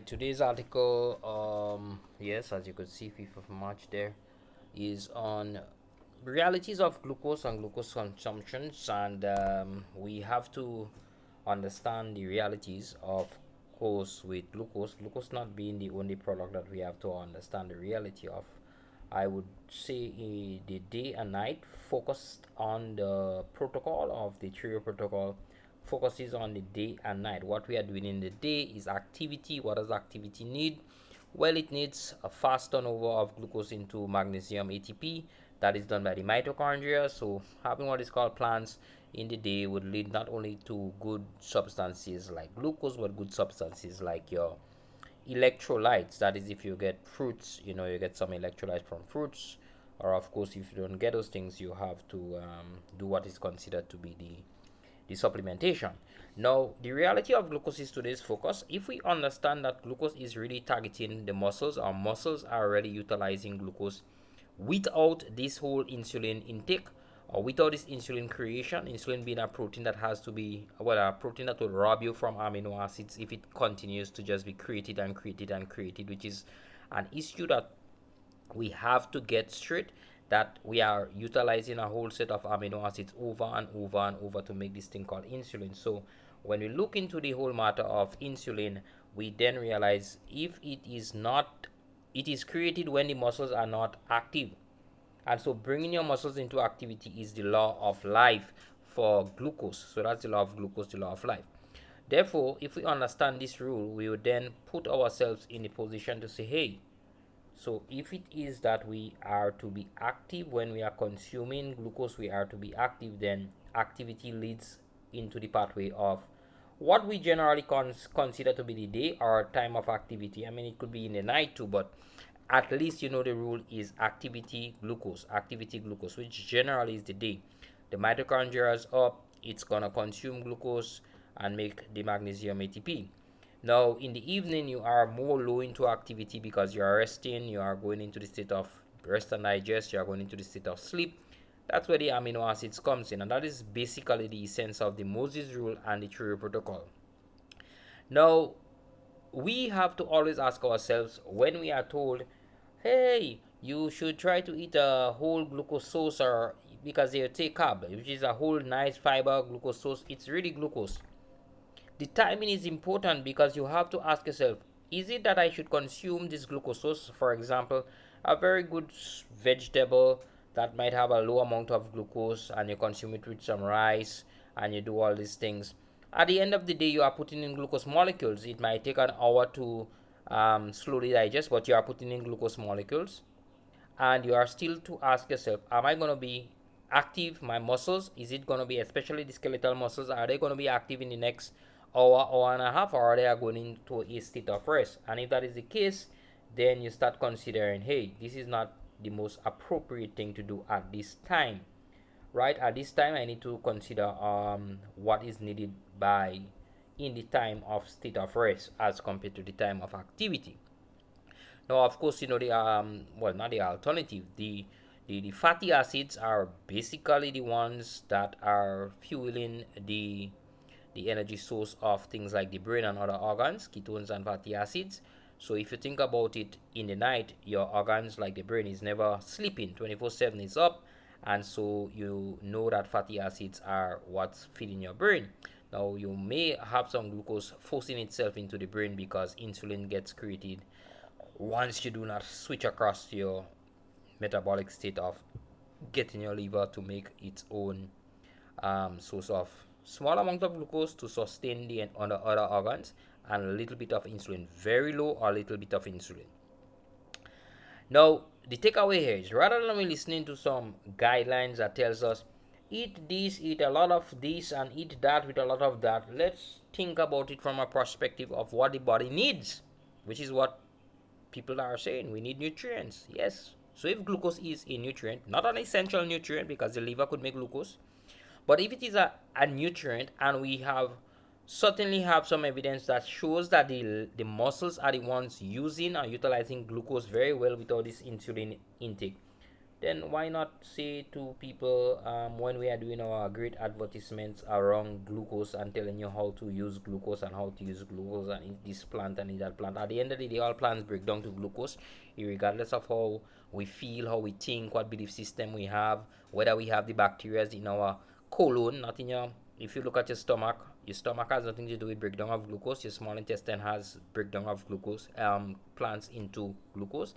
Today's article, yes, as you could see, 5th of March there, is on realities of glucose and glucose consumptions, and we have to understand the realities of course with glucose not being the only product that we have to understand the reality of. I would say the day and night focused on the protocol of the trio protocol focuses on the day and night. What we are doing in the day is activity. What does activity need? Well, it needs a fast turnover of glucose into magnesium ATP that is done by the mitochondria. So having what is called plants in the day would lead not only to good substances like glucose, but good substances like your electrolytes. That is, if you get fruits, you get some electrolytes from fruits. Or of course, if you don't get those things, you have to do what is considered to be the supplementation. Now, the reality of glucose is today's focus. If we understand that glucose is really targeting the muscles, our muscles are already utilizing glucose without this whole insulin intake, or without this insulin creation. Insulin being a protein that has to be, well, a protein that will rob you from amino acids if it continues to just be created and created and created, which is an issue that we have to get straight, that we are utilizing a whole set of amino acids over and over and over to make this thing called insulin. So when we look into the whole matter of insulin, we then realize if it is not, it is created when the muscles are not active. And so bringing your muscles into activity is the law of life for glucose. So that's the law of glucose, the law of life. Therefore, if we understand this rule, we would then put ourselves in a position to say, hey, so if it is that we are to be active when we are consuming glucose, we are to be active, then activity leads into the pathway of what we generally consider to be the day or time of activity. I mean, it could be in the night too, but at least the rule is activity glucose, which generally is the day. The mitochondria is up, it's gonna consume glucose and make the magnesium ATP. Now, in the evening, you are more low into activity because you are resting, you are going into the state of rest and digest, you are going into the state of sleep. That's where the amino acids comes in, and that is basically the essence of the Moses rule and the Trio protocol. Now, we have to always ask ourselves when we are told, hey, you should try to eat a whole glucose source, or because they take carb, which is a whole nice fiber glucose source, it's really glucose. The timing is important because you have to ask yourself, is it that I should consume this glucose? For example, a very good vegetable that might have a low amount of glucose, and you consume it with some rice and you do all these things. At the end of the day, you are putting in glucose molecules. It might take an hour to slowly digest, but you are putting in glucose molecules. And you are still to ask yourself, am I going to be active? My muscles, is it going to be, especially the skeletal muscles, are they going to be active in the next hour and a half, or are they going into a state of rest? And if that is the case, then you start considering, hey, this is not the most appropriate thing to do at this time. Right, at this time I need to consider what is needed by in the time of state of rest as compared to the time of activity. Now, of course, the well, not the alternative. The fatty acids are basically the ones that are fueling the energy source of things like the brain and other organs, ketones and fatty acids. So if you think about it, in the night, your organs like the brain is never sleeping, 24/7 is up, and so you know that fatty acids are what's feeding your brain. Now, you may have some glucose forcing itself into the brain because insulin gets created once you do not switch across to your metabolic state of getting your liver to make its own source of small amount of glucose to sustain the other organs, and a little bit of insulin, very low or a little bit of insulin. Now, the takeaway here is, rather than we listening to some guidelines that tells us eat this, eat a lot of this, and eat that with a lot of that, let's think about it from a perspective of what the body needs, which is what people are saying. We need nutrients. Yes. So if glucose is a nutrient, not an essential nutrient because the liver could make glucose, but if it is a nutrient, and we have certainly have some evidence that shows that the muscles are the ones using or utilizing glucose very well without this insulin intake, then why not say to people, when we are doing our great advertisements around glucose and telling you how to use glucose and how to use glucose and eat this plant and eat that plant. At the end of the day, all plants break down to glucose, regardless of how we feel, how we think, what belief system we have, whether we have the bacteria in our colon, not in your. If you look at your stomach has nothing to do with breakdown of glucose. Your small intestine has breakdown of glucose, plants into glucose,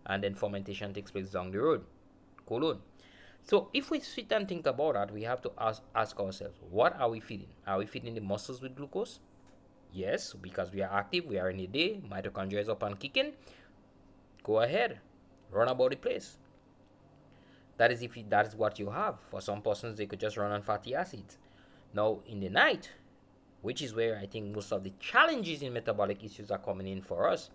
and then fermentation takes place down the road, colon. So if we sit and think about that, we have to ask ourselves, what are we feeding? Are we feeding the muscles with glucose? Yes, because we are active, we are in the day, mitochondria is up and kicking. Go ahead, run about the place. That is if that is what you have. For some persons, they could just run on fatty acids. Now, in the night, which is where I think most of the challenges in metabolic issues are coming in for us,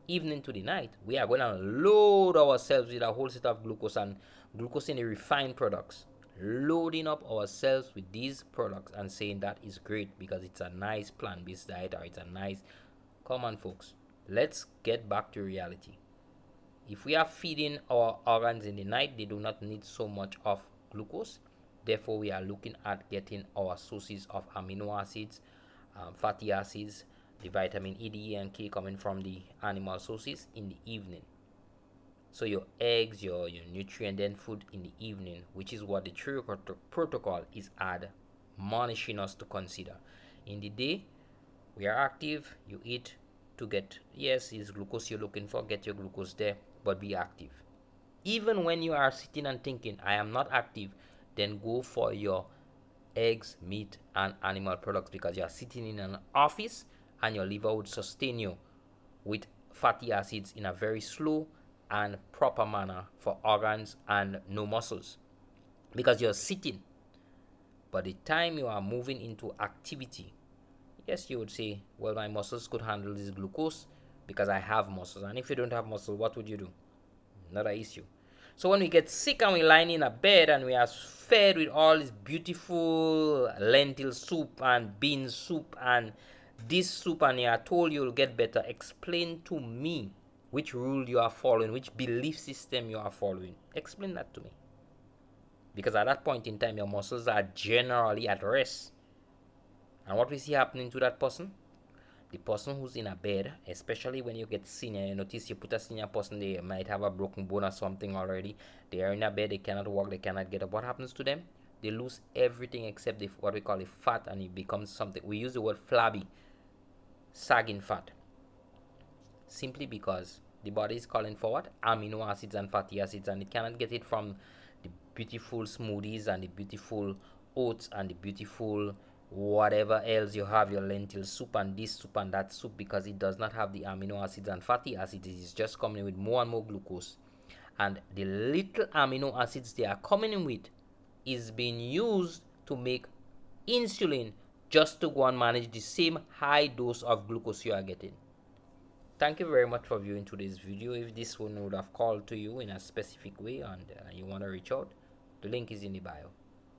evening to the night, we are going to load ourselves with a whole set of glucose and glucose in the refined products. Loading up ourselves with these products and saying that is great because it's a nice plant-based diet or it's a nice. Come on, folks. Let's get back to reality. If we are feeding our organs in the night, they do not need so much of glucose. Therefore, we are looking at getting our sources of amino acids, fatty acids, the vitamin E, D, and K coming from the animal sources in the evening. So your eggs, your nutrient dense food in the evening, which is what the true protocol is admonishing us to consider. In the day, we are active, you eat to get, yes, it's glucose you're looking for, get your glucose there, but be active. Even when you are sitting and thinking, I am not active, then go for your eggs, meat, and animal products because you are sitting in an office and your liver would sustain you with fatty acids in a very slow and proper manner for organs and no muscles because you're sitting. But the time you are moving into activity, yes, you would say, well, my muscles could handle this glucose because I have muscles. And if you don't have muscle, what would you do? Not an issue. So when we get sick and we lie in a bed and we are fed with all this beautiful lentil soup and bean soup and this soup and you are told you'll get better, explain to me which rule you are following, which belief system you are following. Explain that to me. Because at that point in time, your muscles are generally at rest. And what we see happening to that person? The person who's in a bed, especially when you get senior, you notice you put a senior person, they might have a broken bone or something already. They are in a bed, they cannot walk, they cannot get up. What happens to them? They lose everything except what we call the fat, and it becomes something. We use the word flabby, sagging fat. Simply because the body is calling for what? Amino acids and fatty acids, and it cannot get it from the beautiful smoothies and the beautiful oats and the beautiful whatever else you have, your lentil soup and this soup and that soup, because it does not have the amino acids and fatty acids. It is just coming in with more and more glucose, and the little amino acids they are coming in with is being used to make insulin just to go and manage the same high dose of glucose you are getting. Thank you very much for viewing today's video. If this one would have called to you in a specific way and you want to reach out, the link is in the bio.